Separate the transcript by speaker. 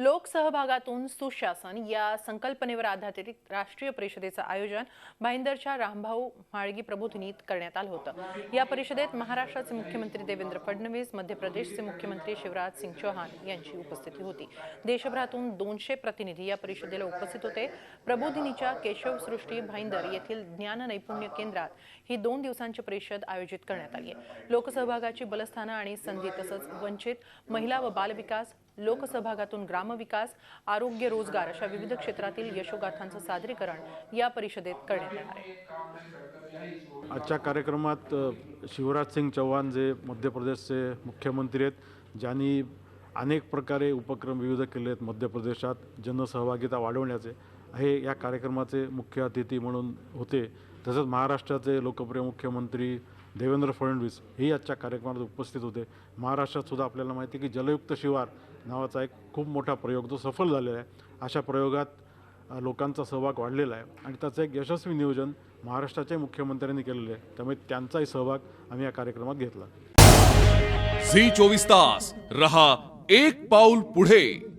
Speaker 1: लोकसहभागातून सुशासन या संकल्पनेवर आधारित राष्ट्रीय परिषदेचं आयोजन भाईंदरच्या रामभाऊ म्हाळगी प्रबोधिनीत करण्यात आलं होतं। या परिषदेत महाराष्ट्राचे मुख्यमंत्री देवेंद्र फडणवीस, मध्य प्रदेशचे मुख्यमंत्री शिवराज सिंग चौहान यांची उपस्थिती होती। देशभरातून 200 प्रतिनिधी या परिषदेला उपस्थित होते। प्रबोधिनीच्या केशवसृष्टी भाईंदर येथील ज्ञान नैपुण्य केंद्रात ही 2 दिवसांची परिषद आयोजित करण्यात आली आहे। लोकसहभागाची बलस्थानं आणि संधी तसंच वंचित महिला व बालविकास, लोकसहभागातून ग्रामविकास, आरोग्य, रोजगार अशा विविध क्षेत्रातील यशोगाथांचं सादरीकरण या परिषदेत करण्यात येणार आहे।
Speaker 2: आजच्या कार्यक्रमात शिवराज सिंग चौहान जे मध्य प्रदेशचे मुख्यमंत्री आहेत, ज्यांनी अनेक प्रकारे उपक्रम विविध केले आहेत मध्य प्रदेशात जनसहभागिता वाढवण्याचे, हे या कार्यक्रमाचे मुख्य अतिथी म्हणून होते। तसंच महाराष्ट्राचे लोकप्रिय मुख्यमंत्री देवेंद्र फडणवीस हे आजच्या कार्यक्रमात उपस्थित होते। महाराष्ट्रात सुद्धा आपल्याला माहिती आहे की जलयुक्त शिवार नावाचा एक खूप मोठा प्रयोग जो सफल झालेला आहे। अशा प्रयोगात लोकांचा सहभाग वाढलेला आहे आणि त्याचं एक यशस्वी नियोजन महाराष्ट्राच्या मुख्यमंत्र्यांनी केलेलं आहे, त्यामुळे त्यांचाही सहभाग आम्ही या कार्यक्रमात घेतला।
Speaker 3: झी 24 तास रहा एक पाऊल पुढे।